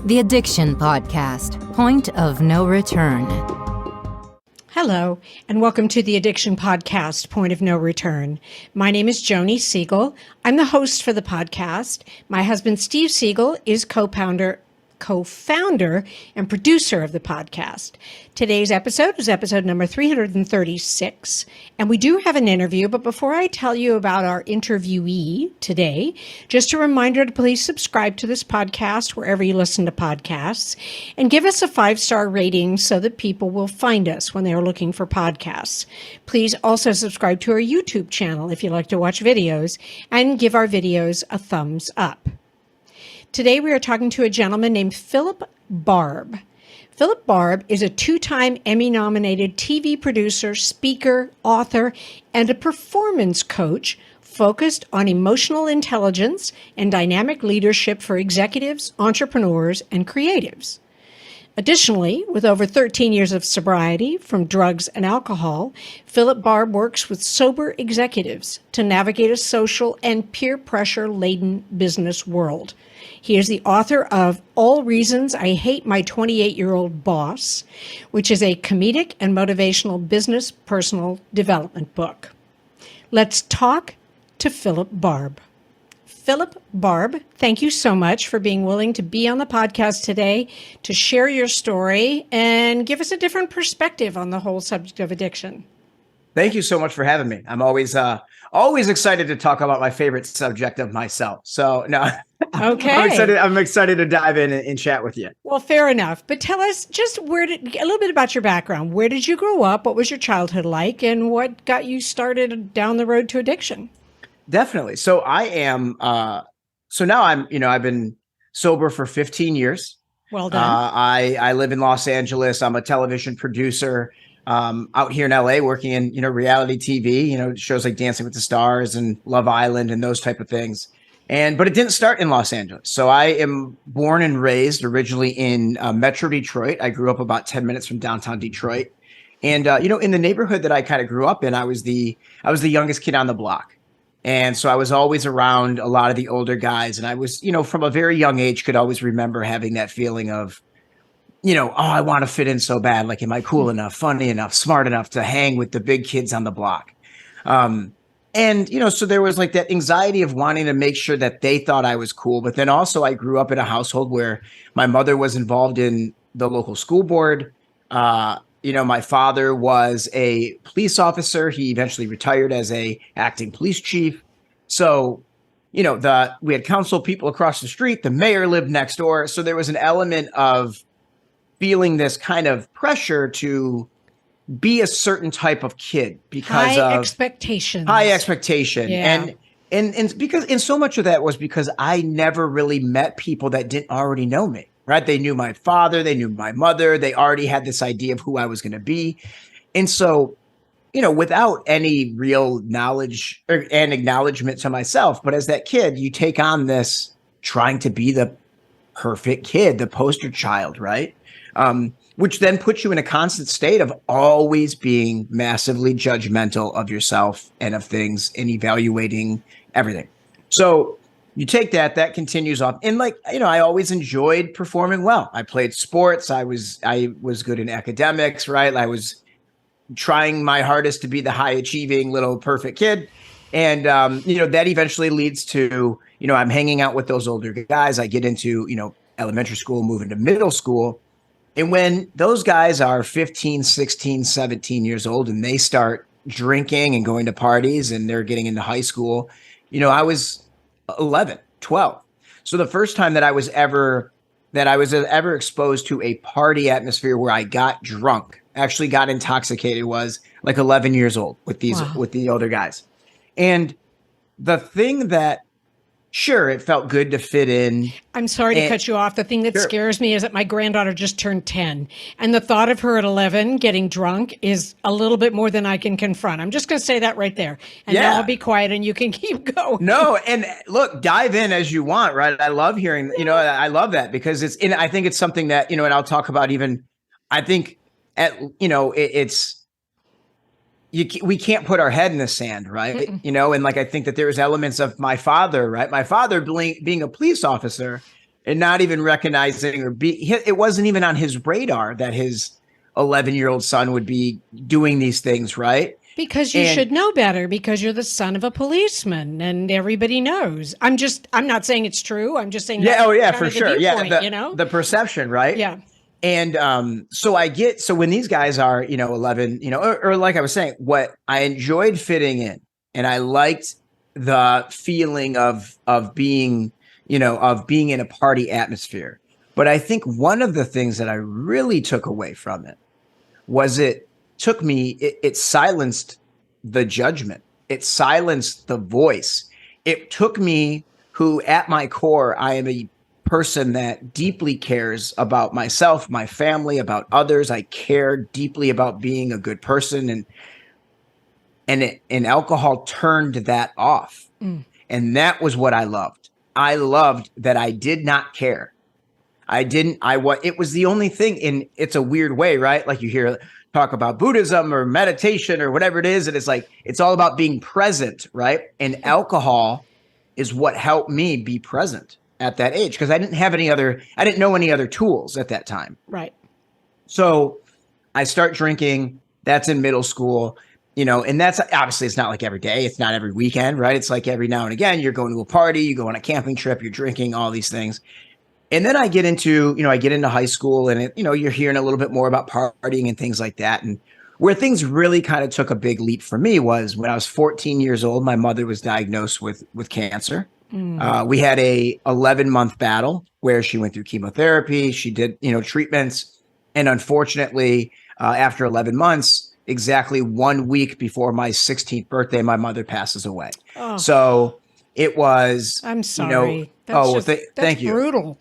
The Addiction Podcast, Point of No Return. Hello, and welcome to the Addiction Podcast, Point of No Return. My name is Joni Siegel. I'm the host for the podcast. My husband, Steve Siegel, is co-founder and producer of the podcast. Today's episode is episode number 336, and we do have an interview, but before I tell you about our interviewee today, just a reminder to please subscribe to this podcast wherever you listen to podcasts, and give us a 5-star rating so that people will find us when they are looking for podcasts. Please also subscribe to our YouTube channel if you like to watch videos, and give our videos a thumbs up. Today we are talking to a gentleman named Philip Barb. Philip Barb is a 2-time Emmy-nominated TV producer, speaker, author, and a performance coach focused on emotional intelligence and dynamic leadership for executives, entrepreneurs, and creatives. Additionally, with over 13 years of sobriety from drugs and alcohol, Philip Barb works with sober executives to navigate a social and peer pressure-laden business world. He is the author of All Reasons I Hate My 28-Year-Old Boss, which is a comedic and motivational business personal development book. Let's talk to Philip Barb. Philip Barb, thank you so much for being willing to be on the podcast today to share your story and give us a different perspective on the whole subject of addiction. Thank you so much for having me. I'm always excited to talk about my favorite subject of myself. So no, okay. I'm excited to dive in and chat with you. Well, fair enough. But tell us just a little bit about your background. Where did you grow up? What was your childhood like? And what got you started down the road to addiction? Definitely. So I am, I've been sober for 15 years. Well done. I live in Los Angeles. I'm a television producer out here in LA working in, reality TV, shows like Dancing with the Stars and Love Island and those type of things. But it didn't start in Los Angeles. So I am born and raised originally in Metro Detroit. I grew up about 10 minutes from downtown Detroit. And, in the neighborhood that I kind of grew up in, I was the youngest kid on the block. And so I was always around a lot of the older guys. And I was, from a very young age, could always remember having that feeling of, I want to fit in so bad. Like, am I cool enough, funny enough, smart enough to hang with the big kids on the block? So there was like that anxiety of wanting to make sure that they thought I was cool. But then also I grew up in a household where my mother was involved in the local school board. My father was a police officer. He eventually retired as a acting police chief. So, we had council people across the street. The mayor lived next door. So there was an element of feeling this kind of pressure to be a certain type of kid because high of expectation. Yeah. And because, and so much of that was because I never really met people that didn't already know me. Right. They knew my father. They knew my mother. They already had this idea of who I was going to be. And so, without any real knowledge and acknowledgement to myself, but as that kid, you take on this trying to be the perfect kid, the poster child. Right. Which then puts you in a constant state of always being massively judgmental of yourself and of things and evaluating everything. So you take that continues on. And I always enjoyed performing well. I played sports. I was good in academics, right? I was trying my hardest to be the high achieving little perfect kid. And, that eventually leads to, I'm hanging out with those older guys. I get into, elementary school, move into middle school. And when those guys are 15, 16, 17 years old and they start drinking and going to parties and they're getting into high school, I was 11, 12. So the first time that I was ever exposed to a party atmosphere where I got drunk, actually got intoxicated, was like 11 years old with the older guys. And the thing that, sure, it felt good to fit in. I'm sorry to cut you off. The thing that scares me is that my granddaughter just turned 10. And the thought of her at 11 getting drunk is a little bit more than I can confront. I'm just going to say that right there. And then I'll be quiet and you can keep going. No, and look, dive in as you want, right? I love hearing, I love that because I think it's something that, and I'll talk about even, I think, we can't put our head in the sand, right? And I think that there's elements of my father, right? My father being a police officer, and not even recognizing it wasn't even on his radar that his 11-year-old son would be doing these things, right? Because you should know better, because you're the son of a policeman and everybody knows. I'm not saying it's true. I'm just saying, for sure. Yeah. The perception, right? Yeah. And so when these guys are, 11, or like I was saying, what I enjoyed fitting in, and I liked the feeling of being, of being in a party atmosphere. But I think one of the things that I really took away from it was it silenced the judgment. It silenced the voice. It took me, who at my core, I am a person that deeply cares about myself, my family, about others. I care deeply about being a good person. And alcohol turned that off. And that was what I loved. I loved that I did not care. It was the only thing, and it's a weird way, right? Like you hear talk about Buddhism or meditation or whatever it is. And it's like, it's all about being present, right? And alcohol is what helped me be present at that age, because I didn't know any other tools at that time. Right. So I start drinking. That's in middle school, and that's obviously, it's not like every day. It's not every weekend, right? It's like every now and again, you're going to a party, you go on a camping trip, you're drinking, all these things. And then I get into high school, and you're hearing a little bit more about partying and things like that. And where things really kind of took a big leap for me was when I was 14 years old, my mother was diagnosed with cancer. We had a 11-month battle where she went through chemotherapy. She did, treatments. And unfortunately, after 11 months, exactly 1 week before my 16th birthday, my mother passes away. Oh. So it was, I'm sorry. Thank you. Brutal.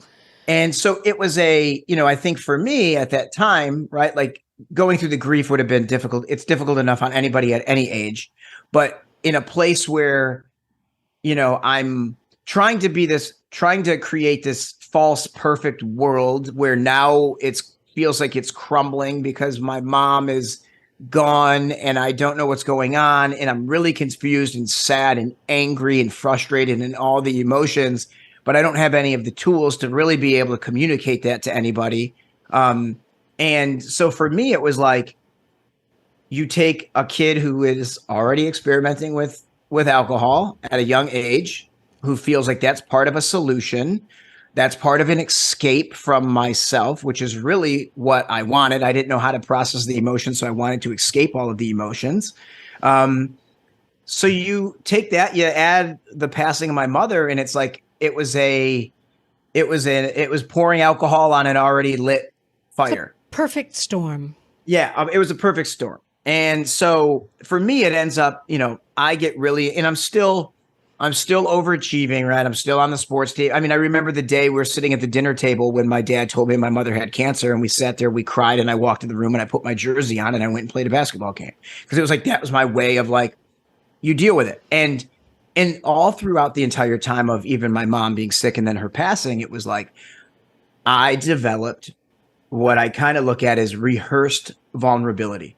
And so it was I think for me at that time, right, like going through the grief would have been difficult. It's difficult enough on anybody at any age, but in a place where, I'm trying to create this false perfect world where now feels like it's crumbling because my mom is gone and I don't know what's going on. And I'm really confused and sad and angry and frustrated and all the emotions, but I don't have any of the tools to really be able to communicate that to anybody. And so for me, it was like, you take a kid who is already experimenting with alcohol at a young age, who feels like that's part of a solution, that's part of an escape from myself, which is really what I wanted. I didn't know how to process the emotions, so I wanted to escape all of the emotions. So you take that, you add the passing of my mother, and it's like it was pouring alcohol on an already lit fire. Perfect storm. Yeah, it was a perfect storm. And so for me, it ends up, I get really, and I'm still overachieving, right? I'm still on the sports team. I mean, I remember the day we were sitting at the dinner table when my dad told me my mother had cancer, and we sat there, we cried, and I walked in the room and I put my jersey on and I went and played a basketball game. Because it was like, that was my way of like, you deal with it. And all throughout the entire time of even my mom being sick and then her passing, it was like, I developed what I kind of look at as rehearsed vulnerability.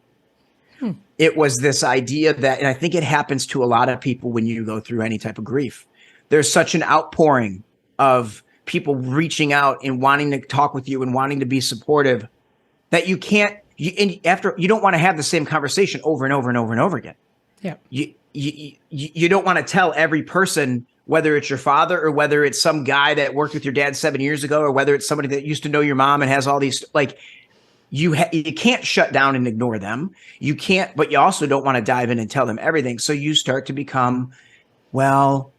It was this idea that, and I think it happens to a lot of people when you go through any type of grief, there's such an outpouring of people reaching out and wanting to talk with you and wanting to be supportive that you don't want to have the same conversation over and over and over and over again. Yeah. You don't want to tell every person, whether it's your father or whether it's some guy that worked with your dad 7 years ago, or whether it's somebody that used to know your mom and has all these, like, you can't shut down and ignore them. You can't, but you also don't want to dive in and tell them everything. So you start to become, well,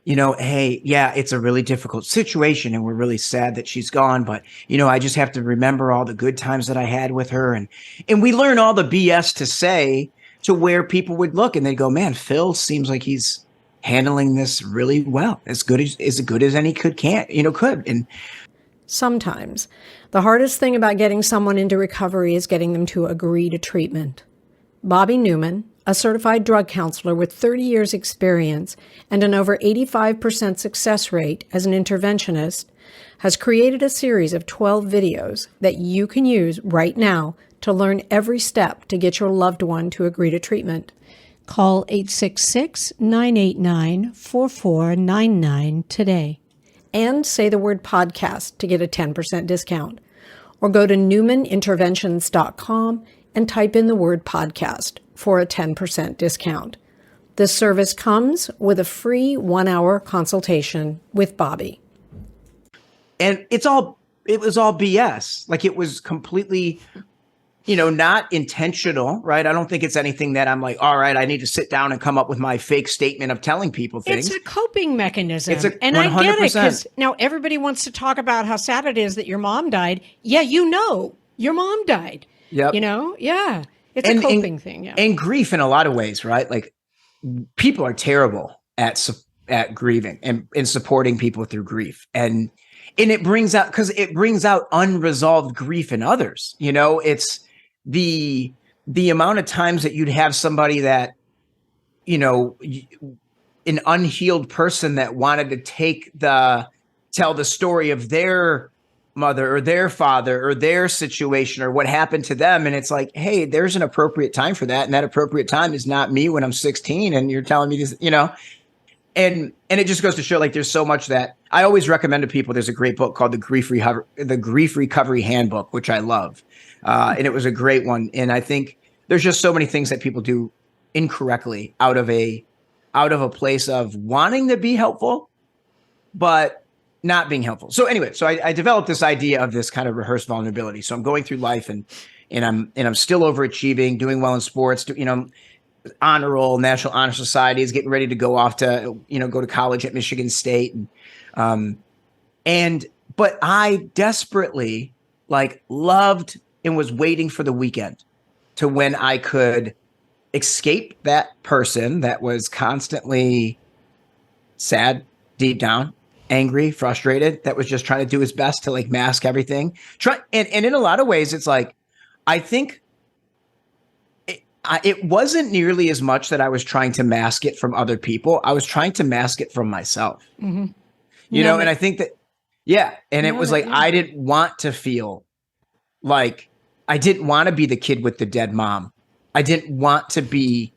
hey, yeah, it's a really difficult situation and we're really sad that she's gone, but I just have to remember all the good times that I had with her. And we learn all the BS to say to where people would look and they'd go, man, Phil seems like he's handling this really well, as good as any could. And sometimes the hardest thing about getting someone into recovery is getting them to agree to treatment. Bobby Newman, a certified drug counselor with 30 years experience and an over 85% success rate as an interventionist, has created a series of 12 videos that you can use right now to learn every step to get your loved one to agree to treatment. Call 866-989-4499 today. and say the word podcast to get a 10% discount. Or go to newmaninterventions.com and type in the word podcast for a 10% discount. This service comes with a free 1-hour consultation with Bobby. And it was all BS. Like, it was completely, not intentional, right? I don't think it's anything that I'm like, all right, I need to sit down and come up with my fake statement of telling people things. It's a coping mechanism. And 100%. I get it, because now everybody wants to talk about how sad it is that your mom died. Yeah, your mom died. Yep. Yeah. It's a coping thing. Yeah. And grief in a lot of ways, right? Like, people are terrible at grieving and supporting people through grief. And it brings out unresolved grief in others. It's the amount of times that you'd have somebody that, an unhealed person that wanted to tell the story of their mother or their father or their situation or what happened to them. And it's like, hey, there's an appropriate time for that. And that appropriate time is not me when I'm 16 and you're telling me this, and it just goes to show, like, there's so much that I always recommend to people. There's a great book called The Grief Recovery Handbook, which I love. And it was a great one. And I think there's just so many things that people do incorrectly out of a place of wanting to be helpful, but not being helpful. So anyway, I developed this idea of this kind of rehearsed vulnerability. So I'm going through life and I'm still overachieving, doing well in sports, honor roll, National Honor Society, is getting ready to go off to, go to college at Michigan State. But I desperately loved and was waiting for the weekend to when I could escape that person that was constantly sad deep down, angry, frustrated, that was just trying to do his best to mask everything. And in a lot of ways, it's like, I think it wasn't nearly as much that I was trying to mask it from other people. I was trying to mask it from myself, and I think that, and it was like, I didn't want to feel like, I didn't want to be the kid with the dead mom. I didn't want to be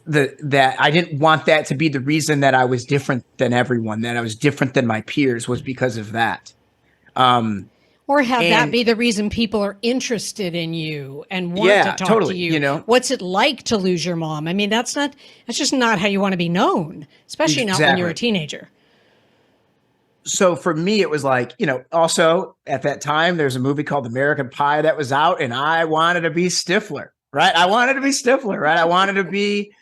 I didn't want that to be the reason that I was different than everyone, that I was different than my peers, was because of that. Or have that be the reason people are interested in you and want to talk to you. What's it like to lose your mom? I mean, that's just not how you want to be known, especially not when you're a teenager. So for me, it was like, also at that time, there's a movie called American Pie that was out, and I wanted to be Stifler, right? I wanted to be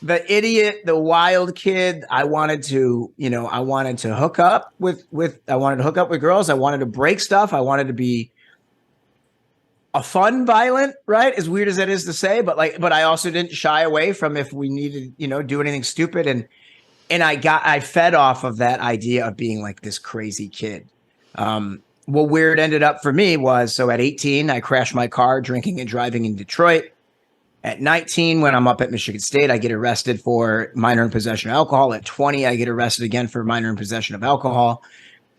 the idiot, the wild kid. I wanted to hook up with girls. I wanted to break stuff. I wanted to be a fun violent, right? As weird as that is to say, but I also didn't shy away from if we needed, do anything stupid. And I fed off of that idea of being like this crazy kid. Where it ended up for me was, so at 18, I crashed my car drinking and driving in Detroit. At 19, when I'm up at Michigan State, I get arrested for minor in possession of alcohol. At 20, I get arrested again for minor in possession of alcohol.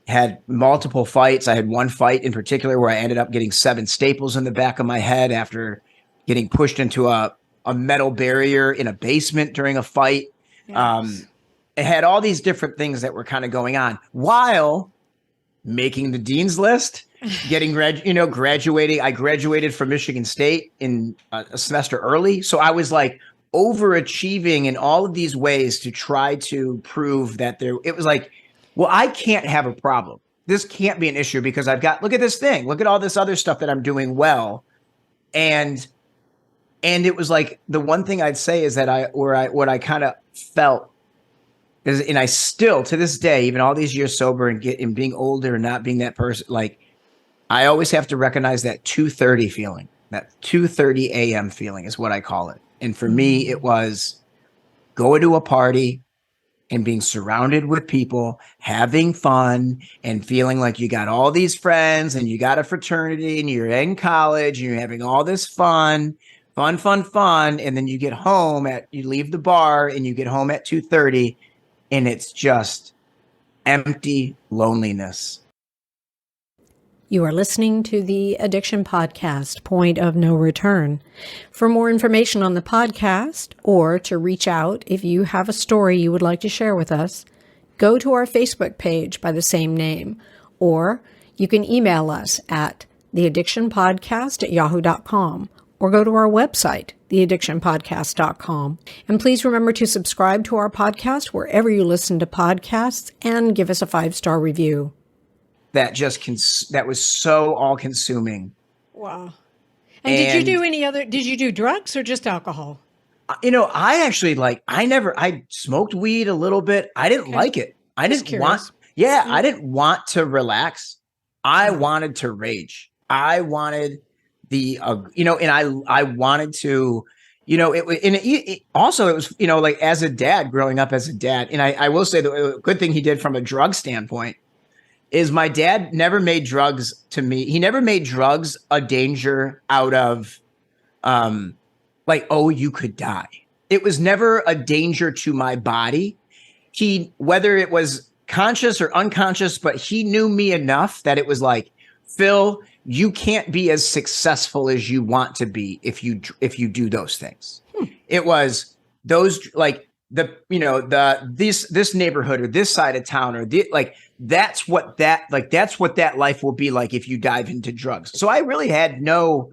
Had multiple fights. I had one fight in particular where I ended up getting 7 staples in the back of my head after getting pushed into a metal barrier in a basement during a fight. Yes. It had all these different things that were kind of going on while making the dean's list, graduating. I graduated from Michigan State in a semester early. So I was overachieving in all of these ways to try to prove that it was like, well, I can't have a problem. This can't be an issue because look at this thing. Look at all this other stuff that I'm doing well. And it was like, the one thing I'd say is that what I kind of felt is, and I still to this day, even all these years sober and being older and not being that person, I always have to recognize that 2:30 feeling, that 2:30 a.m. feeling is what I call it. And for me, it was going to a party and being surrounded with people, having fun and feeling like you got all these friends and you got a fraternity and you're in college and you're having all this fun. And then you get home you leave the bar and you get home at 2:30 and it's just empty loneliness. You are listening to the Addiction Podcast, Point of No Return. For more information on the podcast or to reach out if you have a story you would like to share with us, go to our Facebook page by the same name, or you can email us at theaddictionpodcast@yahoo.com, or go to our website, theaddictionpodcast.com. And please remember to subscribe to our podcast wherever you listen to podcasts and give us a 5-star review. That that was so all-consuming. Wow. And did you do did you do drugs or just alcohol? I actually I smoked weed a little bit. I didn't like it. I didn't want to relax. I wanted to rage. I wanted and I wanted to, it was, like as a dad, growing up as a dad. And I will say the good thing he did from a drug standpoint is my dad never made drugs to me. He never made drugs a danger out of, you could die. It was never a danger to my body. Whether it was conscious or unconscious, but he knew me enough that it was like, Phil, you can't be as successful as you want to be if you do those things. It was those this neighborhood or this side of town or that's what that life will be like if you dive into drugs. So I really had no,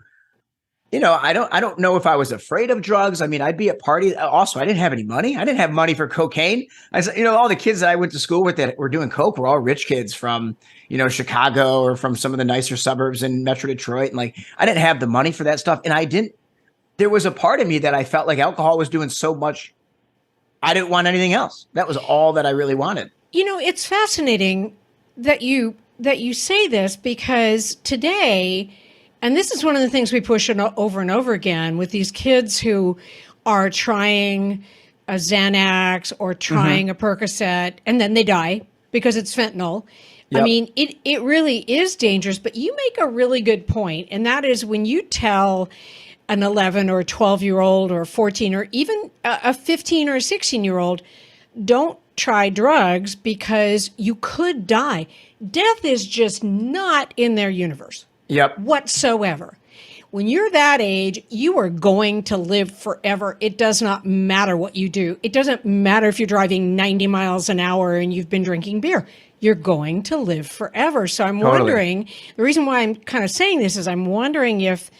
I don't know if I was afraid of drugs. I mean, I'd be at parties. Also, I didn't have any money. I didn't have money for cocaine. All the kids that I went to school with that were doing coke were all rich kids from, Chicago or from some of the nicer suburbs in Metro Detroit. And I didn't have the money for that stuff. And there was a part of me that I felt like alcohol was doing so much. I didn't want anything else. That was all that I really wanted. It's fascinating that you say this, because today, and this is one of the things we push over and over again with these kids who are trying a Xanax or trying a Percocet, and then they die because it's fentanyl. Yep. I mean, it really is dangerous, but you make a really good point, and that is when you tell an 11 or 12-year-old or 14 or even a 15 or 16-year-old, don't try drugs because you could die. Death is just not in their universe. Yep. Whatsoever. When you're that age, you are going to live forever. It does not matter what you do. It doesn't matter if you're driving 90 miles an hour and you've been drinking beer. You're going to live forever. So I'm wondering, the reason why I'm kind of saying this is I'm wondering if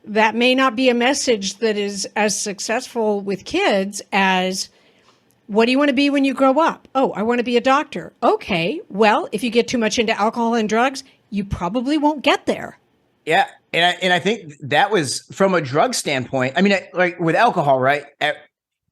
that may not be a message that is as successful with kids as, what do you want to be when you grow up? Oh, I want to be a doctor. Okay, well, if you get too much into alcohol and drugs, you probably won't get there. Yeah, and I think that was from a drug standpoint. I mean, like with alcohol, right?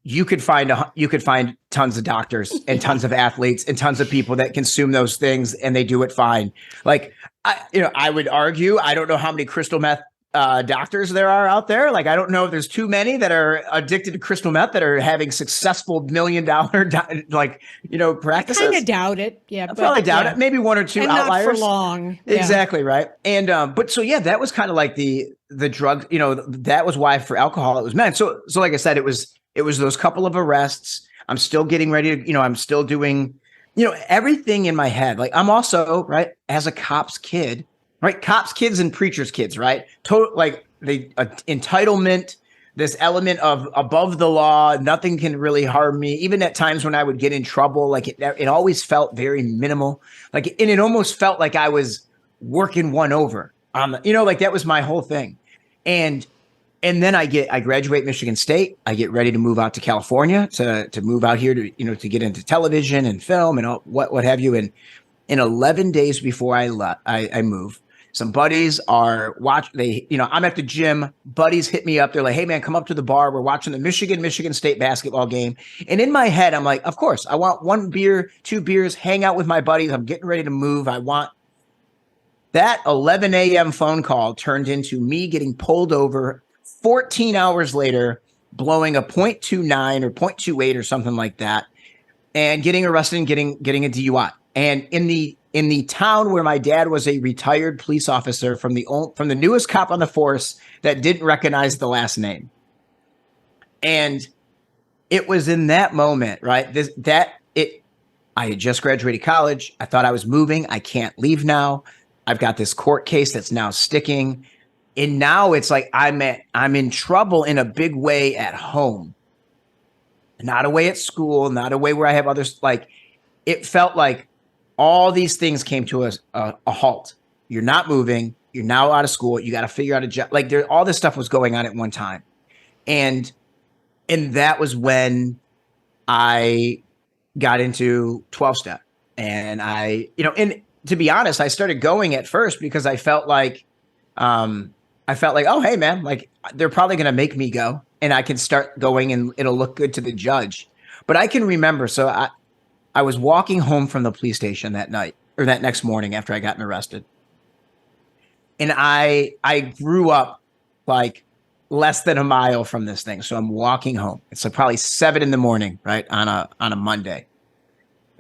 You could find tons of doctors and tons of athletes and tons of people that consume those things and they do it fine. I would argue, I don't know how many crystal meth doctors there are out there. I don't know if there's too many that are addicted to crystal meth that are having successful $1 million practices. I kind of doubt it. Yeah, I probably doubt it. Maybe one or two outliers. Not for long. Exactly right. And that was kind of like the drug. That was why for alcohol it was meant. So like I said, it was those couple of arrests. I'm still getting ready to. I'm still doing. Everything in my head. I'm also right as a cop's kid. Right, cops' kids and preachers' kids, right? The entitlement, this element of above the law, nothing can really harm me. Even at times when I would get in trouble, it always felt very minimal. And it almost felt like I was working one over on that was my whole thing. And then I graduate Michigan State. I get ready to move out to California to move out here to get into television and film and what have you. And in 11 days before I move. Some buddies are I'm at the gym. Buddies hit me up. They're like, hey, man, come up to the bar. We're watching the Michigan State basketball game. And in my head, I'm like, of course, I want 1 beer, 2 beers, hang out with my buddies. I'm getting ready to move. I want that 11 a.m. phone call turned into me getting pulled over 14 hours later, blowing a .29 or .28 or something like that, and getting arrested and getting a DUI. And in the town where my dad was a retired police officer from the newest cop on the force that didn't recognize the last name. And it was in that moment, right? I had just graduated college. I thought I was moving. I can't leave now. I've got this court case that's now sticking. And now it's like I'm in trouble in a big way at home. Not a way at school, not a way where I have others it felt like all these things came to a halt. You're not moving. You're now out of school. You got to figure out a job. Like all this stuff was going on at one time. And that was when I got into 12-step. And and to be honest, I started going at first because I felt like, oh, hey man, like they're probably going to make me go and I can start going and it'll look good to the judge. But I can remember, so I was walking home from the police station that night or that next morning after I gotten arrested. And I grew up like less than a mile from this thing. So I'm walking home. It's like probably 7 a.m, right? On a Monday.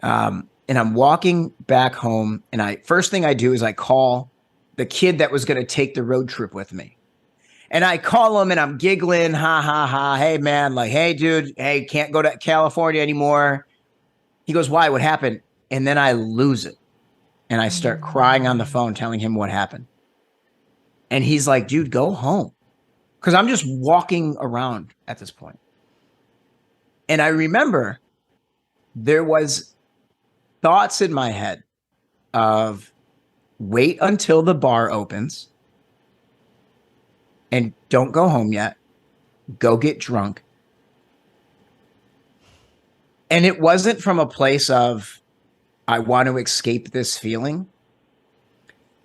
And I'm walking back home and first thing I do is I call the kid that was going to take the road trip with me. And I call him and I'm giggling, ha, ha, ha. Hey man, like, hey dude, hey, can't go to California anymore. He goes, why? What happened? And then I lose it. And I start crying on the phone, telling him what happened. And he's like, dude, go home. Because I'm just walking around at this point. And I remember there was thoughts in my head of wait until the bar opens and don't go home yet. Go get drunk. And it wasn't from a place of, I want to escape this feeling.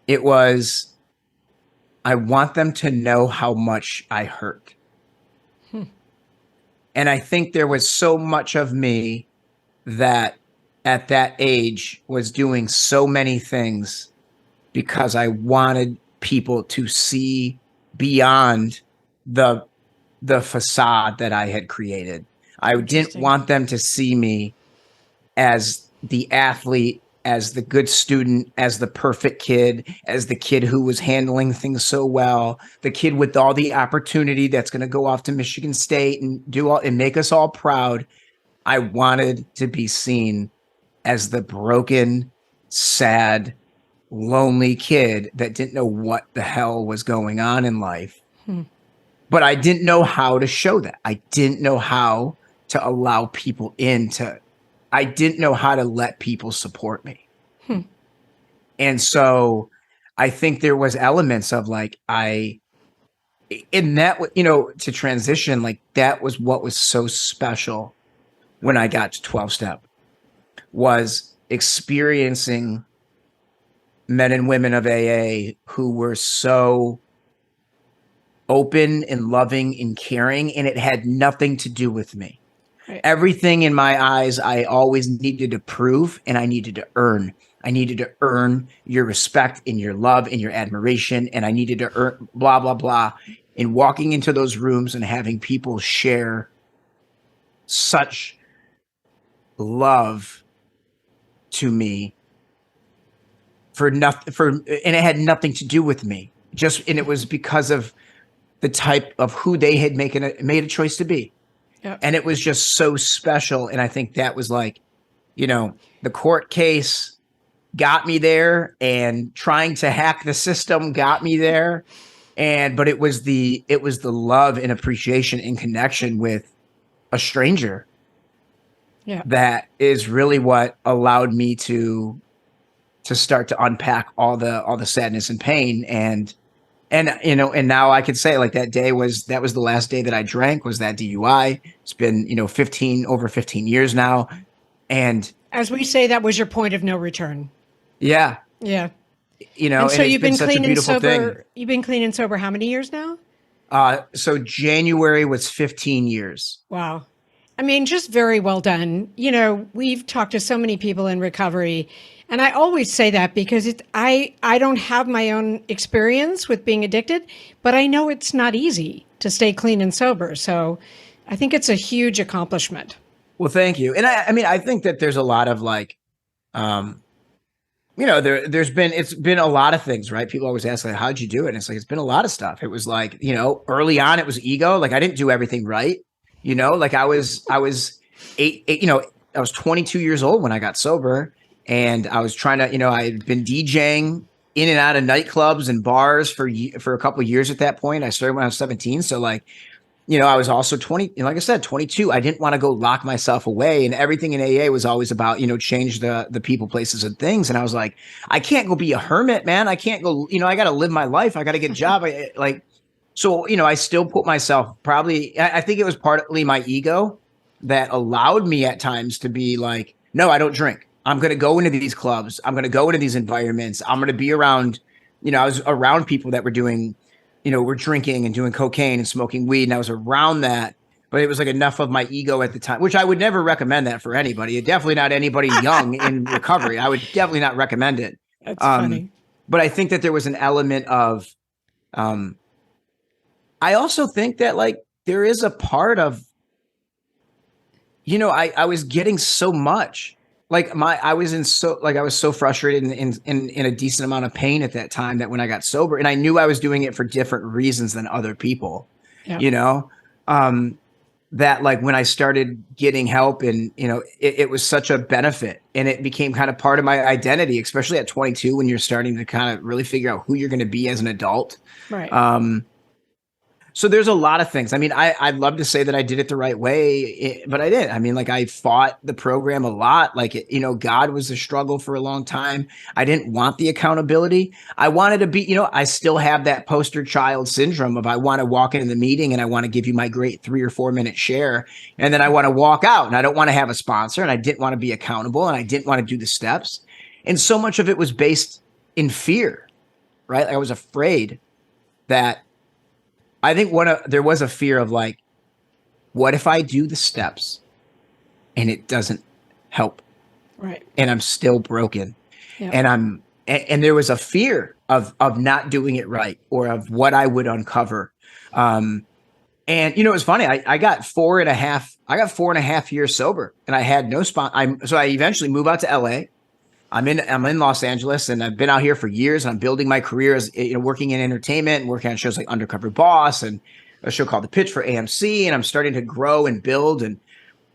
It was, I want them to know how much I hurt. And I think there was so much of me that at that age was doing so many things because I wanted people to see beyond the facade that I had created. I didn't want them to see me as the athlete, as the good student, as the perfect kid, as the kid who was handling things so well, the kid with all the opportunity that's going to go off to Michigan State and do all and make us all proud. I wanted to be seen as the broken, sad, lonely kid that didn't know what the hell was going on in life. But I didn't know how to show that. I didn't know how to allow people I didn't know how to let people support me. And so I think there was elements of like, to transition, like that was what was so special when I got to 12-step, was experiencing men and women of AA who were so open and loving and caring, and it had nothing to do with me. Right. Everything in my eyes, I always needed to prove and I needed to earn. I needed to earn your respect and your love and your admiration, and I needed to earn blah, blah, blah. And walking into those rooms and having people share such love to me and it had nothing to do with me. And it was because of the type of who they had made a choice to be. Yep. And it was just so special. And I think that was like, the court case got me there, and trying to hack the system got me there. But it was the love and appreciation and connection with a stranger. Yeah. That is really what allowed me to start to unpack all the sadness and pain. And now I could say like that was the last day that I drank, was that DUI. It's been, over 15 years now. And as we say, that was your point of no return. Yeah. Yeah. And so you've been clean and sober. You've been clean and sober how many years now? So January was 15 years. Wow. I mean, just very well done. We've talked to so many people in recovery, and I always say that because I don't have my own experience with being addicted, but I know it's not easy to stay clean and sober. So I think it's a huge accomplishment. Well, thank you. And I think that there's a lot of like, it's been a lot of things, right? People always ask like, how'd you do it? And it's like, it's been a lot of stuff. It was like, early on it was ego. Like I didn't do everything right. Like I was 22 years old when I got sober, and I was trying to, I had been DJing in and out of nightclubs and bars for a couple of years at that point. I started when I was 17. So like, I was also 20, and like I said, 22. I didn't want to go lock myself away, and everything in AA was always about, change the people, places, and things. And I was like, I can't go be a hermit, man. I can't go, I got to live my life. I got to get a job. So, I still put myself I think it was partly my ego that allowed me at times to be like, no, I don't drink. I'm going to go into these clubs. I'm going to go into these environments. I'm going to be around, I was around people that were doing, were drinking and doing cocaine and smoking weed. And I was around that, but it was like enough of my ego at the time, which I would never recommend that for anybody. Definitely not anybody young in recovery. I would definitely not recommend it. That's funny. But I think that there was an element of, I also think that like there is a part of, I was getting so much. Like I was so frustrated in a decent amount of pain at that time that when I got sober, and I knew I was doing it for different reasons than other people, that like when I started getting help and, it was such a benefit, and it became kind of part of my identity, especially at 22, when you're starting to kind of really figure out who you're going to be as an adult. Right. So there's a lot of things. I mean, I'd love to say that I did it the right way, but I didn't. I mean, like I fought the program a lot. Like, God was a struggle for a long time. I didn't want the accountability. I wanted to be, I still have that poster child syndrome of I want to walk into the meeting and I want to give you my great 3 or 4 minute share. And then I want to walk out and I don't want to have a sponsor, and I didn't want to be accountable, and I didn't want to do the steps. And so much of it was based in fear, right? I was afraid that I think there was a fear of like, what if I do the steps and it doesn't help? Right. And I'm still broken. Yeah. And there was a fear of not doing it right, or of what I would uncover. And it was funny. I got 4.5 years sober, and I had no so I eventually moved out to LA. I'm in Los Angeles, and I've been out here for years, and I'm building my career as working in entertainment and working on shows like Undercover Boss and a show called The Pitch for AMC. And I'm starting to grow and build. And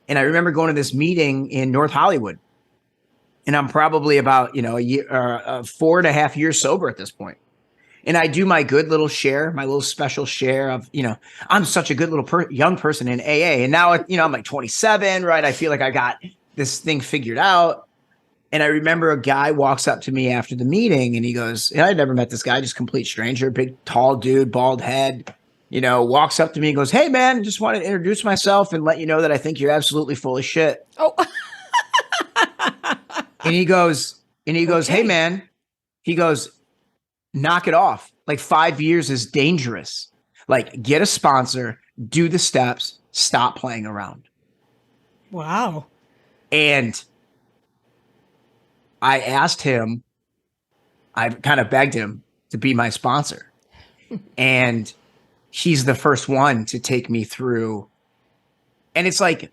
I remember going to this meeting in North Hollywood, and I'm probably about, a year, 4.5 years sober at this point. And I do my good little share, my little special share of, I'm such a good little young person in AA. And now, I'm like 27, right? I feel like I got this thing figured out. And I remember a guy walks up to me after the meeting, and he goes, and I'd never met this guy, just complete stranger, big, tall dude, bald head, walks up to me and goes, "Hey man, just wanted to introduce myself and let you know that I think you're absolutely full of shit." Oh, and he goes, Okay. "Hey man," he goes, "knock it off. Like 5 years is dangerous. Like get a sponsor, do the steps, stop playing around." Wow. And I asked him, I kind of begged him to be my sponsor. And he's the first one to take me through. And it's like,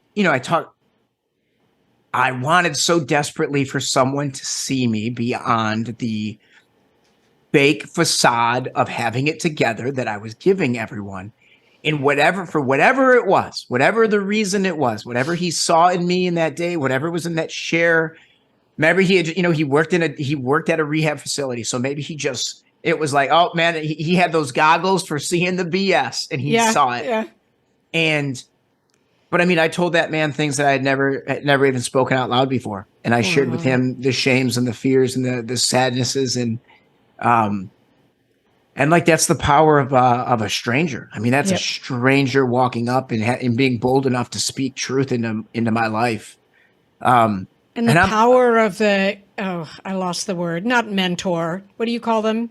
I wanted so desperately for someone to see me beyond the fake facade of having it together that I was giving everyone. And whatever it was, whatever the reason it was, whatever he saw in me in that day, whatever was in that share. Remember, he worked at a rehab facility. So maybe it was like, oh man, he had those goggles for seeing the BS, and he saw it. Yeah. But I mean, I told that man things that I had never even spoken out loud before. And I shared with him the shames and the fears and the sadnesses. And like, that's the power of a stranger. I mean, that's a stranger walking up and being bold enough to speak truth into my life. And the power of I lost the word, not mentor. What do you call them?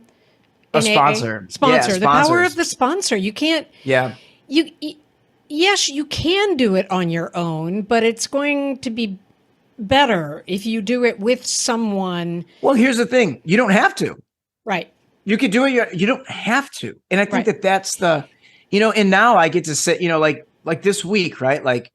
A sponsor. Sponsor. The power of the sponsor. You can't. Yeah. Yes, you can do it on your own, but it's going to be better if you do it with someone. Well, here's the thing. You don't have to. Right. You could do it. You don't have to. And I think that's the, and now I get to sit, like this week, right? Like,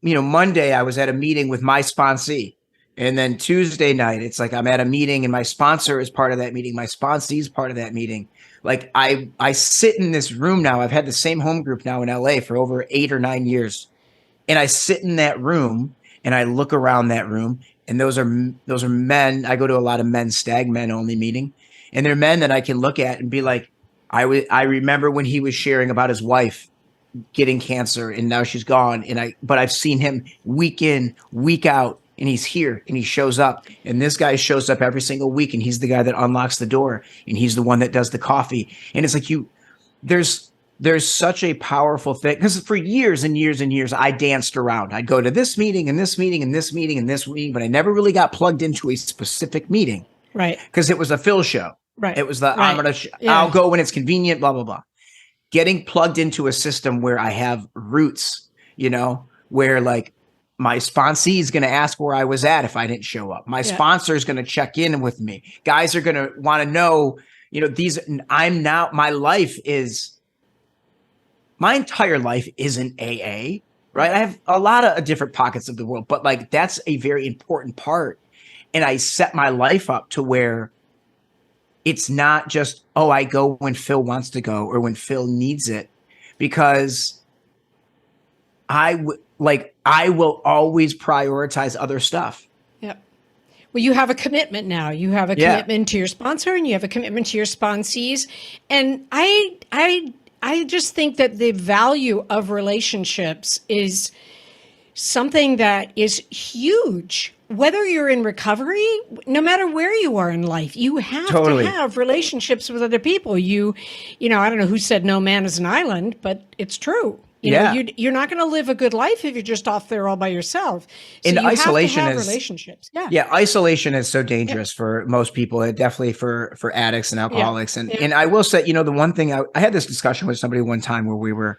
Monday I was at a meeting with my sponsee, and then Tuesday night, it's like I'm at a meeting and my sponsor is part of that meeting. My sponsee is part of that meeting. Like I sit in this room now. I've had the same home group now in LA for over 8 or 9 years. And I sit in that room and I look around that room, and those are men. I go to a lot of men only meeting, and they're men that I can look at and be like, I remember when he was sharing about his wife getting cancer and now she's gone. But I've seen him week in, week out, and he's here and he shows up. And this guy shows up every single week, and he's the guy that unlocks the door, and he's the one that does the coffee. And it's like there's such a powerful thing, because for years and years and years, I danced around. I'd go to this meeting and this meeting and this meeting and this meeting, but I never really got plugged into a specific meeting. Right. Because it was a Phil show. Right. It was I'll go when it's convenient, blah, blah, blah. Getting plugged into a system where I have roots, where like my sponsee is going to ask where I was at if I didn't show up. My sponsor is going to check in with me. Guys are going to want to know, my entire life isn't AA, right? I have a lot of different pockets of the world, but like that's a very important part. And I set my life up to where it's not just, I go when Phil wants to go or when Phil needs it, because I will always prioritize other stuff. Yep. Well, you have a commitment now. You have a commitment to your sponsor, and you have a commitment to your sponsees. And I just think that the value of relationships is something that is huge. Whether you're in recovery, no matter where you are in life, you have to have relationships with other people. I don't know who said no man is an island, but it's true. You're not going to live a good life if you're just off there all by yourself. So and isolation have to have relationships. Yeah. Isolation is so dangerous for most people, definitely for addicts and alcoholics. And I will say, the one thing I had this discussion with somebody one time where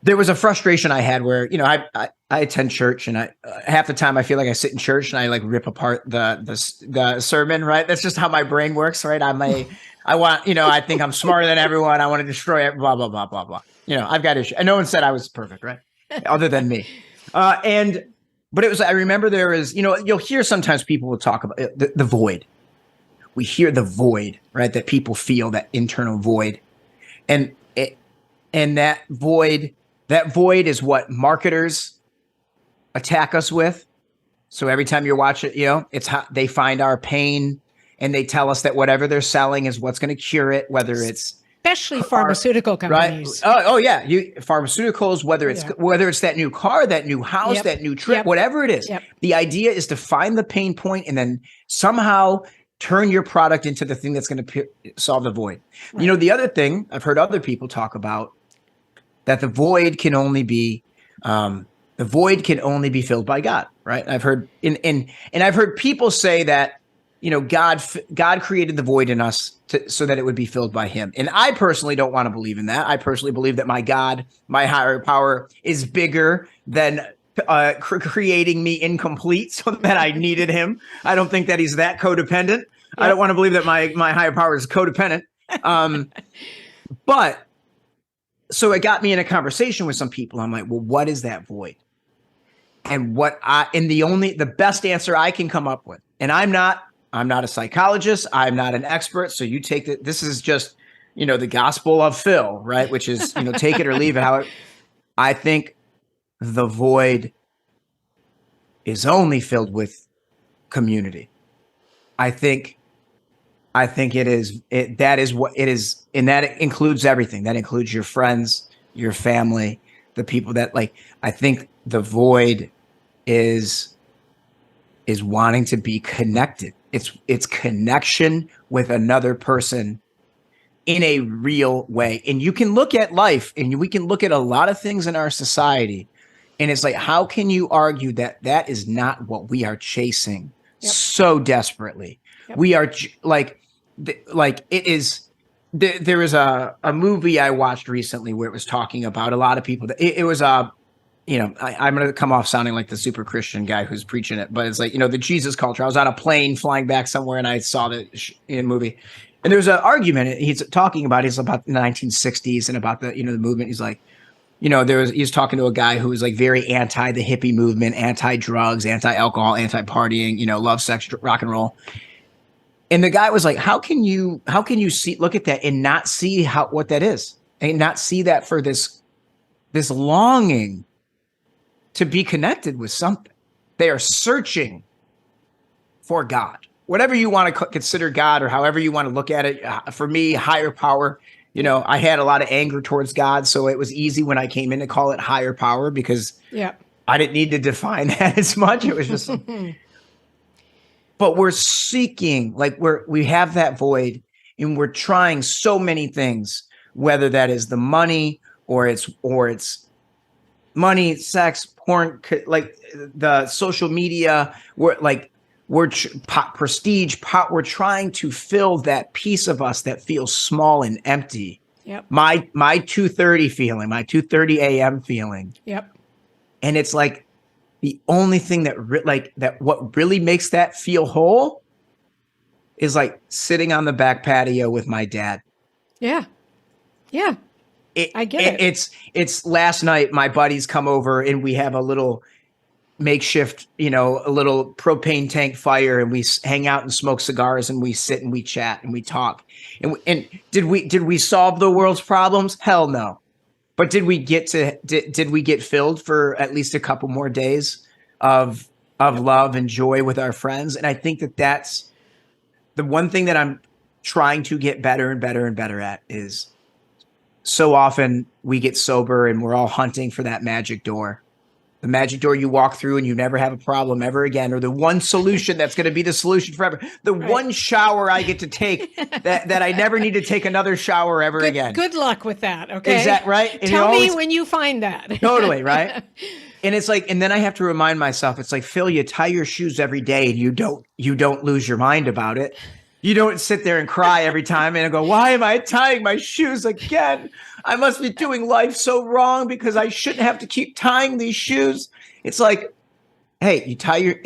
there was a frustration I had where, I attend church, and half the time I feel like I sit in church and I like rip apart the sermon, right? That's just how my brain works, right? I think I'm smarter than everyone. I want to destroy it, blah, blah, blah, blah, blah. I've got issues. And no one said I was perfect, right? Other than me. But I remember there is, you'll hear sometimes people will talk about the void. We hear the void, right? That people feel, that internal void. And that void is what marketers attack us with. So every time you watch it, it's how they find our pain, and they tell us that whatever they're selling is what's going to cure it, whether it's especially pharmaceutical companies. Right? Oh yeah. Pharmaceuticals, whether it's that new car, that new house, that new trip, whatever it is. The idea is to find the pain point and then somehow turn your product into the thing that's going to solve the void. Right. The other thing I've heard other people talk about, that the void can only be filled by God, right? I've heard and I've heard people say that, God created the void in us so that it would be filled by him. And I personally don't want to believe in that. I personally believe that my God, my higher power, is bigger than creating me incomplete so that I needed him. I don't think that he's that codependent. I don't want to believe that my higher power is codependent. But so it got me in a conversation with some people. I'm like, well, what is that void? And the best answer I can come up with, and I'm not a psychologist, I'm not an expert. So you take it. This is just, the gospel of Phil, right? Which is, take it or leave it. I think the void is only filled with community. I think that is what it is. And that includes everything. That includes your friends, your family, the people that I think the void is wanting to be connected. It's connection with another person in a real way. And you can look at life, and we can look at a lot of things in our society, and it's like, how can you argue that is not what we are chasing so desperately? We are it is. There was a movie I watched recently where it was talking about a lot of people. It was I'm going to come off sounding like the super Christian guy who's preaching it, but it's like, the Jesus culture. I was on a plane flying back somewhere, and I saw the movie, and there was an argument. He's about the 1960s and about the movement. He's like, he's talking to a guy who was like very anti the hippie movement, anti-drugs, anti-alcohol, anti-partying, love, sex, rock and roll. And the guy was like, how can you look at that and not see what that is, and not see that for this longing to be connected with something. They are searching for God. whatever you want to consider God or however you want to look at it. For me, higher power, you know, I had a lot of anger towards God. So it was easy when I came in to call it higher power because I didn't need to define that as much. It was just, but we're seeking, like we have that void and we're trying so many things, whether that is the money or it's money, sex, porn, like the social media, prestige, we're trying to fill that piece of us that feels small and empty. Yep. My 2:30 feeling, my 2:30 a.m. feeling. Yep. And it's like the only thing what really makes that feel whole is like sitting on the back patio with my dad. Yeah. Yeah. I get it. It's last night, my buddies come over and we have a little makeshift, you know, a little propane tank fire, and we hang out and smoke cigars and we sit and we chat and we talk. And did we solve the world's problems? Hell no. But did we get filled for at least a couple more days of love and joy with our friends? And I think that's the one thing that I'm trying to get better and better and better at. Is so often we get sober and we're all hunting for that magic door. The magic door you walk through and you never have a problem ever again, or the one solution that's going to be the solution forever. The one shower I get to take that I never need to take another shower ever again. Good luck with that. Okay. Is that right? And Tell me when you find that. Totally. Right. And it's like, and then I have to remind myself, it's like, Phil, you tie your shoes every day and you don't lose your mind about it. You don't sit there and cry every time and go, why am I tying my shoes again? I must be doing life so wrong because I shouldn't have to keep tying these shoes. It's like, hey, you tie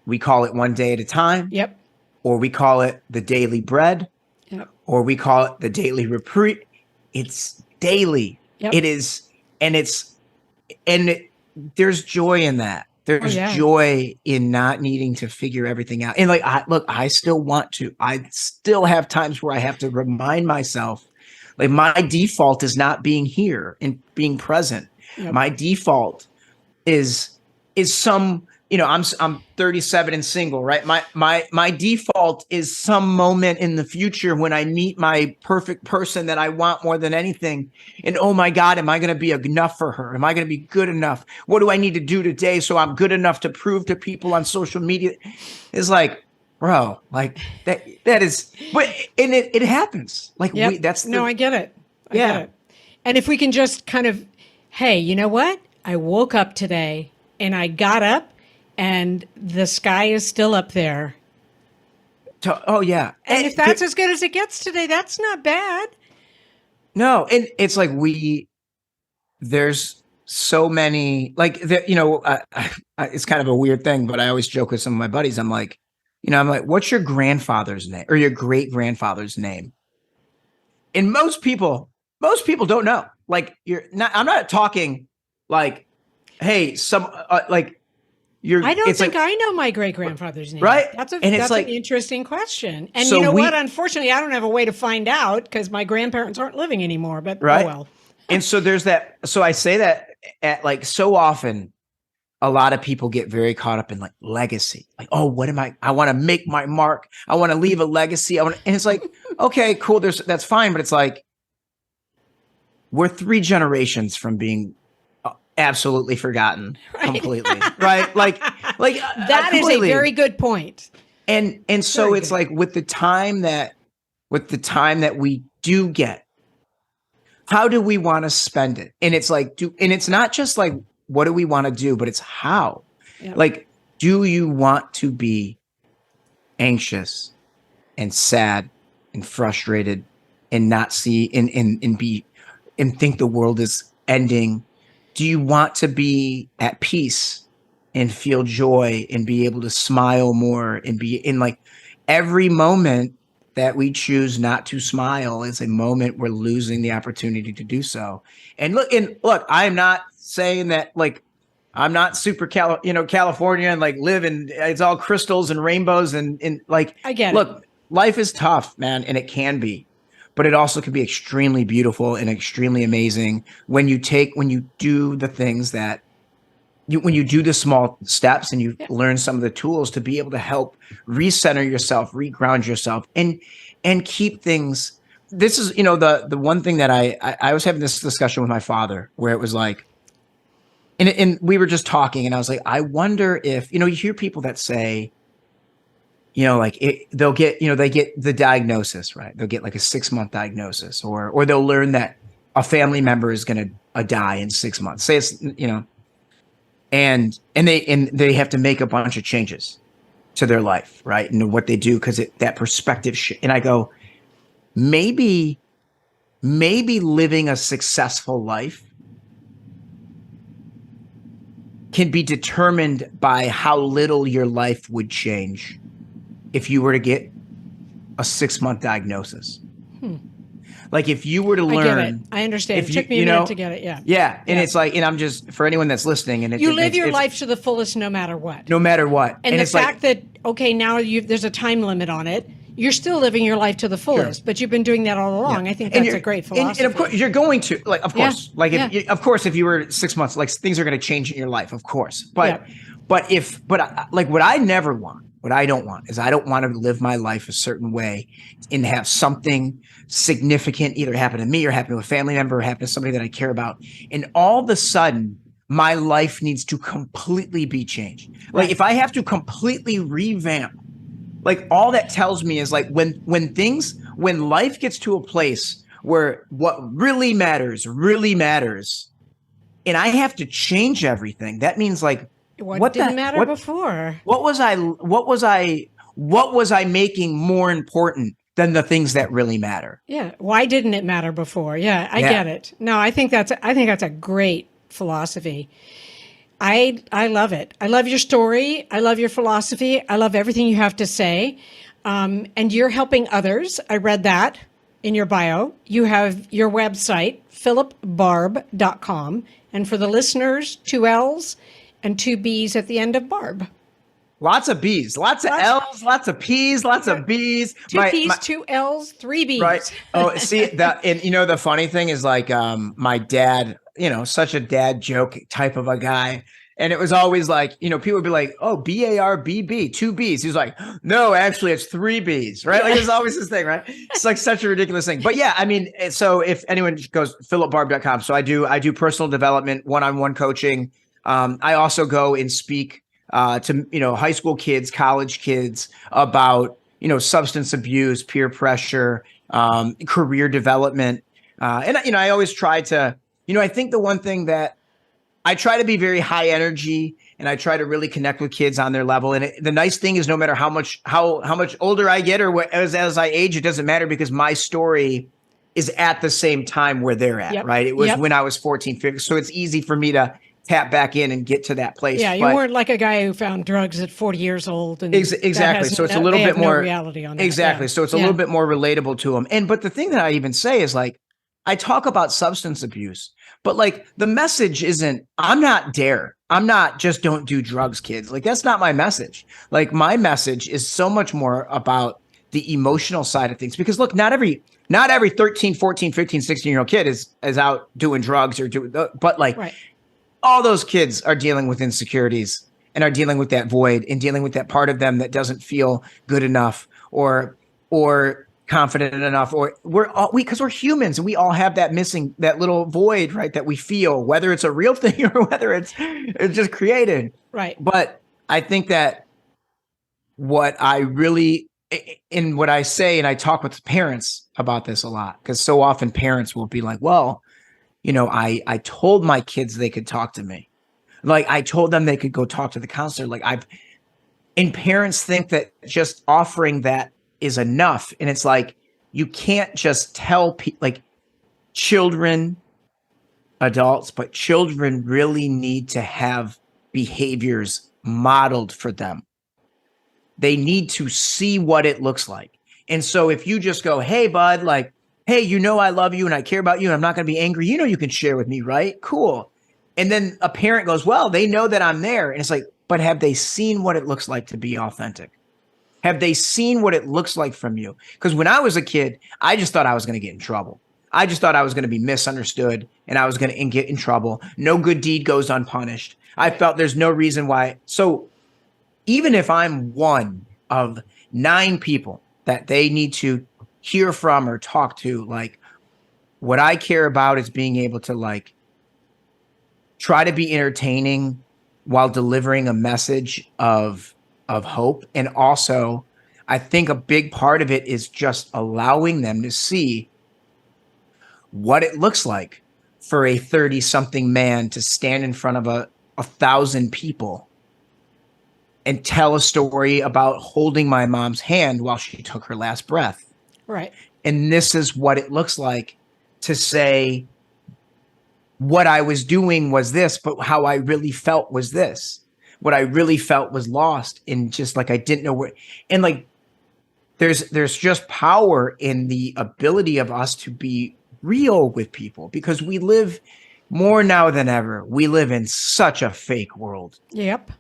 we call it one day at a time. Yep. Or we call it the daily bread. Yep. Or we call it the daily reprieve. It's daily. Yep. It is. And there's joy in that. There's joy in not needing to figure everything out. And like, I still want to. I still have times where I have to remind myself, like, my default is not being here and being present. Yep. My default is some, you know, I'm 37 and single, right? My default is some moment in the future when I meet my perfect person that I want more than anything. And oh my God, am I going to be enough for her? Am I going to be good enough? What do I need to do today so I'm good enough to prove to people on social media? It's like, bro, like that is, but and it happens. Like, I get it. I get it. And if we can just kind of, hey, you know what? I woke up today and I got up and the sky is still up there. Oh, yeah. And if that's as good as it gets today, that's not bad. No. And it's like there's so many, like, you know, it's kind of a weird thing, but I always joke with some of my buddies. I'm like, what's your grandfather's name or your great grandfather's name? And most people don't know. Like, I'm not talking like, hey, I don't think I know my great grandfather's name. Right. That's an interesting question. And so what? Unfortunately, I don't have a way to find out because my grandparents aren't living anymore, but oh well. And so there's that. So I say that at, like, so often a lot of people get very caught up in like legacy. Like, oh, what am I? I want to make my mark. I want to leave a legacy. And it's like, okay, cool. That's fine. But it's like, we're 3 generations from being absolutely forgotten completely. Right. Like that is a very good point. And so it's like with the time that we do get, how do we want to spend it? And it's like, and it's not just like, what do we want to do, but it's how. Yep. Like, do you want to be anxious and sad and frustrated and not see and think the world is ending? Do you want to be at peace and feel joy and be able to smile more and be in, like, every moment that we choose not to smile is a moment we're losing the opportunity to do so. And look, I am not saying that, like, I'm not super California and like live in, it's all crystals and rainbows and like, I get look, it. Life is tough, man. And it can be, but it also can be extremely beautiful and extremely amazing when you do the things that when you do the small steps and you learn some of the tools to be able to help recenter yourself, reground yourself, and keep things. This is, the one thing that I was having this discussion with my father where it was like, and we were just talking, and I was like, I wonder if, you hear people that say, they'll get, they get the diagnosis, right? They'll get like a 6-month diagnosis, or they'll learn that a family member is going to die in 6 months. Say it's, and they have to make a bunch of changes to their life, right? And what they do, because that perspective and I go, maybe living a successful life can be determined by how little your life would change if you were to get a 6-month diagnosis. Like if you were to learn, I get it. I understand. It took me a minute to get it. Yeah. Yeah. And it's like, and I'm just, for anyone that's listening, and you live your life to the fullest, no matter what. No matter what. And the fact that, okay, now there's a time limit on it. You're still living your life to the fullest, but you've been doing that all along. I think that's a great philosophy. And of course, you're going to, of course, if you were 6 months, like things are going to change in your life, of course. But what I never want, what I don't want is I don't want to live my life a certain way and have something significant either happen to me or happen to a family member or happen to somebody that I care about. And all of a sudden, my life needs to completely be changed. Like if I have to completely revamp, like all that tells me is like when life gets to a place where what really matters, and I have to change everything, that means like, what didn't matter before? What was I making more important than the things that really matter? Yeah. Why didn't it matter before? Yeah, I get it. No, I think that's a great philosophy. I love it. I love your story. I love your philosophy. I love everything you have to say. And you're helping others. I read that in your bio. You have your website, philipbarb.com. And for the listeners, 2 L's and 2 B's at the end of Barb. Lots of B's, lots of L's, lots of P's, lots of B's. 2 P's, 2 L's, 3 B's. Right. Oh, see that. And the funny thing is like, my dad, such a dad joke type of a guy. And it was always like, people would be like, oh, B-A-R-B-B, 2 B's. He was like, no, actually it's 3 B's, right? Like it's always this thing, right? It's like such a ridiculous thing. But yeah, I mean, so if anyone goes, philipbarb.com. So I do personal development, one-on-one coaching. I also go and speak to, high school kids, college kids about, substance abuse, peer pressure, career development. And I always try to, I think the one thing that I try to be very high energy and I try to really connect with kids on their level. And the nice thing is no matter how much older I get or as I age, it doesn't matter because my story is at the same time where they're at, right? It was when I was 14, 15. So it's easy for me to tap back in and get to that place. Yeah, you weren't like a guy who found drugs at 40 years old. And exactly. So it's a little bit more reality on that. Exactly. Yeah. So it's a little bit more relatable to them. But the thing that I even say is like, I talk about substance abuse, but like the message isn't, I'm not dare. I'm not just don't do drugs, kids. Like that's not my message. Like my message is so much more about the emotional side of things, because look, not every 13, 14, 15, 16-year-old kid is out doing drugs or but like all those kids are dealing with insecurities and are dealing with that void and dealing with that part of them that doesn't feel good enough or confident enough, or because we're humans and we all have that little void, right? That we feel, whether it's a real thing or whether it's just created. Right. But I think that what I say, and I talk with parents about this a lot, because so often parents will be like, well, I told my kids they could talk to me. Like I told them they could go talk to the counselor. And parents think that just offering that is enough. And it's like, you can't just tell children, adults, but children really need to have behaviors modeled for them. They need to see what it looks like. And so if you just go, hey, bud, like, hey, I love you and I care about you and I'm not going to be angry. You can share with me, right? Cool. And then a parent goes, well, they know that I'm there. And it's like, but have they seen what it looks like to be authentic? Have they seen what it looks like from you? Because when I was a kid, I just thought I was going to get in trouble. I just thought I was going to be misunderstood and I was going to get in trouble. No good deed goes unpunished. I felt there's no reason why. So even if I'm one of 9 people that they need to hear from or talk to, like, what I care about is being able to, like, try to be entertaining while delivering a message of hope. And also, I think a big part of it is just allowing them to see what it looks like for a 30-something man to stand in front of a 1,000 people and tell a story about holding my mom's hand while she took her last breath. Right. And this is what it looks like to say what I was doing was this, but how I really felt was this. What I really felt was lost and just like I didn't know where. And like there's just power in the ability of us to be real with people, because we live more now than ever. We live in such a fake world. Yep.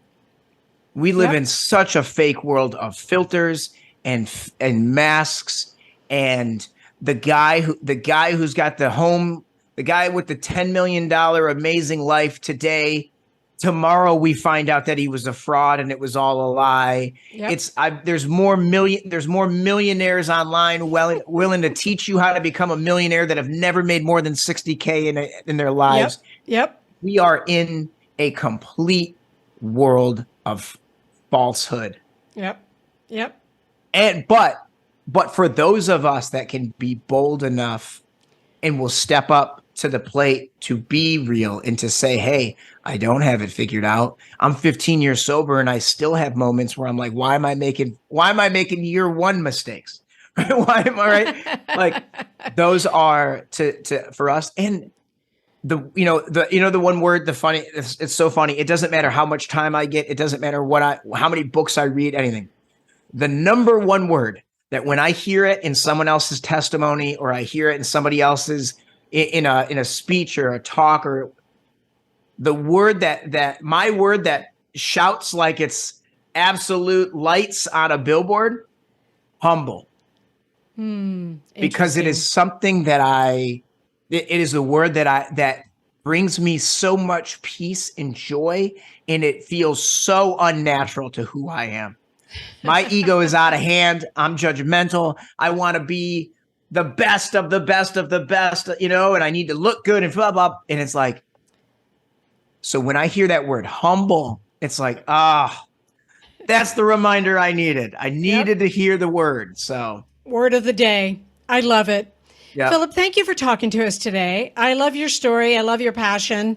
We live in such a fake world of filters and masks, and the guy who's got the home, the guy with the $10 million amazing life today, tomorrow we find out that he was a fraud and it was all a lie. Yep. There's more millionaires online willing to teach you how to become a millionaire that have never made more than $60K in their lives. Yep. We are in a complete world of falsehood. Yep. And but for those of us that can be bold enough and will step up to the plate to be real and to say, hey, I don't have it figured out. I'm 15 years sober and I still have moments where I'm like, why am I making year 1 mistakes? Why am I right? Like those are for us. And the one word, it's so funny. It doesn't matter how much time I get. It doesn't matter how many books I read, anything. The number one word that when I hear it in someone else's testimony, or I hear it in somebody else's in a speech or a talk, or the word that my word that shouts like it's absolute lights on a billboard, humble. Because it is something that it is a word that brings me so much peace and joy, and it feels so unnatural to who I am. My ego is out of hand. I'm judgmental. I want to be the best of the best of the best, and I need to look good and blah, blah. And it's like, so when I hear that word humble, it's like, that's the reminder I needed. I needed to hear the word. So word of the day. I love it. Yep. Philip, thank you for talking to us today. I love your story. I love your passion.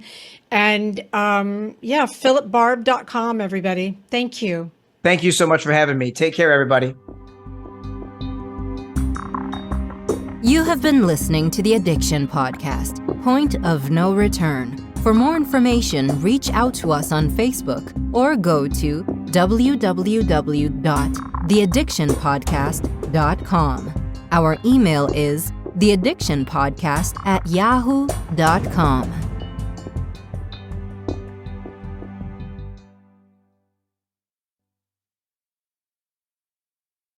And philipbarb.com, everybody. Thank you. Thank you so much for having me. Take care, everybody. You have been listening to the Addiction Podcast, Point of No Return. For more information, reach out to us on Facebook or go to www.theaddictionpodcast.com. Our email is theaddictionpodcast@yahoo.com.